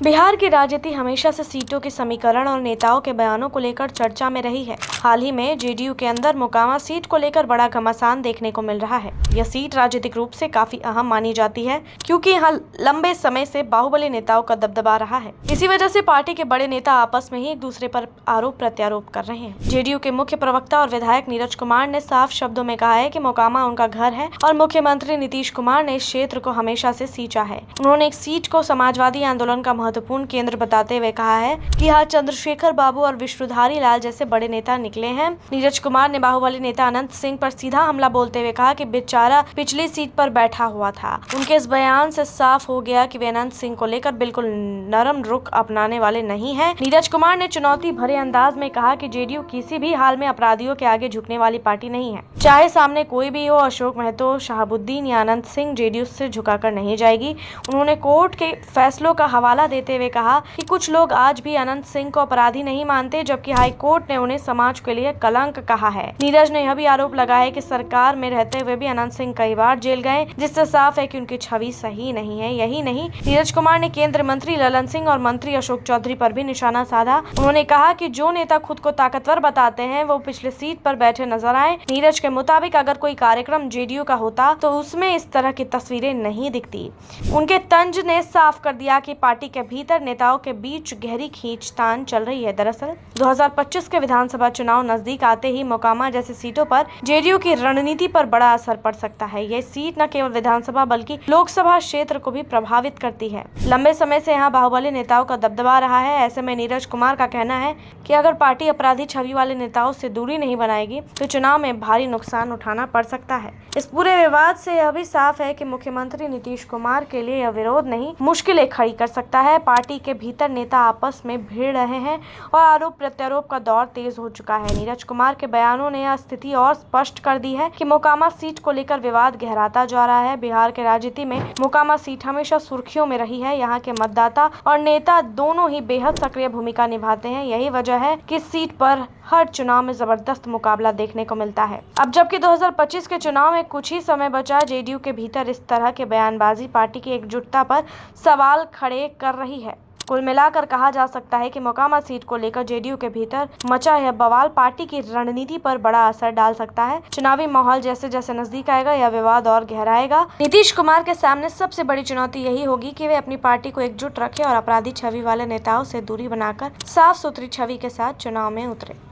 बिहार की राजनीति हमेशा से सीटों के समीकरण और नेताओं के बयानों को लेकर चर्चा में रही है। हाल ही में जेडीयू के अंदर मोकामा सीट को लेकर बड़ा घमासान देखने को मिल रहा है। यह सीट राजनीतिक रूप से काफी अहम मानी जाती है, क्योंकि यहाँ लंबे समय से बाहुबली नेताओं का दबदबा रहा है। इसी वजह से पार्टी के बड़े नेता आपस में ही एक दूसरे पर आरोप प्रत्यारोप कर रहे हैं। जेडीयू के मुख्य प्रवक्ता और विधायक नीरज कुमार ने साफ शब्दों में कहा है कि मोकामा उनका घर है और मुख्यमंत्री नीतीश कुमार ने इस क्षेत्र को हमेशा से सींचा है। उन्होंने एक सीट को समाजवादी आंदोलन का महत्वपूर्ण केंद्र बताते हुए कहा है कि यहाँ चंद्रशेखर बाबू और विष्णुधारी लाल जैसे बड़े नेता निकले हैं। नीरज कुमार ने बाहुबली नेता अनंत सिंह पर सीधा हमला बोलते हुए कहा कि बेचारा पिछली सीट पर बैठा हुआ था। उनके इस बयान से साफ हो गया कि वे अनंत सिंह को लेकर बिल्कुल नरम रुख अपनाने वाले नहीं हैं। नीरज कुमार ने चुनौती भरे अंदाज में कहा कि जेडीयू किसी भी हाल में अपराधियों के आगे झुकने वाली पार्टी नहीं है। चाहे सामने कोई भी हो, अशोक महतो, शहाबुद्दीन या अनंत सिंह, जेडीयू से झुकाकर नहीं जाएगी। उन्होंने कोर्ट के फैसलों का हवाला देते हुए कहा कि कुछ लोग आज भी अनंत सिंह को अपराधी नहीं मानते, जबकि हाई कोर्ट ने उन्हें समाज के लिए कलंक कहा है। नीरज ने यह भी आरोप लगाया कि सरकार में रहते हुए भी अनंत सिंह कई बार जेल गए, जिससे साफ है कि उनकी छवि सही नहीं है। यही नहीं, नीरज कुमार ने केंद्रीय मंत्री ललन सिंह और मंत्री अशोक चौधरी पर भी निशाना साधा। उन्होंने कहा कि जो नेता खुद को ताकतवर बताते हैं वो पिछले सीट पर बैठे नजर आए। नीरज के मुताबिक अगर कोई कार्यक्रम जेडीयू का होता तो उसमें इस तरह की तस्वीरें नहीं दिखती। उनके तंज ने साफ कर दिया कि पार्टी के भीतर नेताओं के बीच गहरी खींचतान चल रही है। दरअसल 2025 के विधानसभा चुनाव नजदीक आते ही मोकामा जैसी सीटों पर जेडीयू की रणनीति पर बड़ा असर पड़ सकता है। यह सीट न केवल विधानसभा बल्कि लोकसभा क्षेत्र को भी प्रभावित करती है। लंबे समय से यहाँ बाहुबली नेताओं का दबदबा रहा है। ऐसे में नीरज कुमार का कहना है कि अगर पार्टी अपराधी छवि वाले नेताओं से दूरी नहीं बनाएगी तो चुनाव में भारी नुकसान उठाना पड़ सकता है। इस पूरे विवाद से यह भी साफ है कि मुख्यमंत्री नीतीश कुमार के लिए यह विरोध नहीं, मुश्किलें खड़ी कर सकता है। पार्टी के भीतर नेता आपस में भिड़ रहे हैं और आरोप प्रत्यारोप का दौर तेज हो चुका है। नीरज कुमार के बयानों ने यह स्थिति और स्पष्ट कर दी है कि मोकामा सीट को लेकर विवाद गहराता जा रहा है। बिहार के राजनीति में मोकामा सीट हमेशा सुर्खियों में रही है। यहाँ के मतदाता और नेता दोनों ही बेहद सक्रिय भूमिका निभाते हैं। यही वजह है कि इस सीट पर हर चुनाव में जबरदस्त मुकाबला देखने को मिलता है। अब जबकि 2025 के चुनाव में कुछ ही समय बचा, जेडीयू के भीतर इस तरह के बयानबाजी पार्टी की एकजुटता पर सवाल खड़े कर रही है। कुल मिलाकर कहा जा सकता है कि मोकामा सीट को लेकर जेडीयू के भीतर मचा यह बवाल पार्टी की रणनीति पर बड़ा असर डाल सकता है। चुनावी माहौल जैसे जैसे नजदीक आएगा यह विवाद और गहराएगा। नीतीश कुमार के सामने सबसे बड़ी चुनौती यही होगी कि वे अपनी पार्टी को एकजुट रखें और अपराधी छवि वाले नेताओं से दूरी बनाकर साफ सुथरी छवि के साथ चुनाव में उतरे।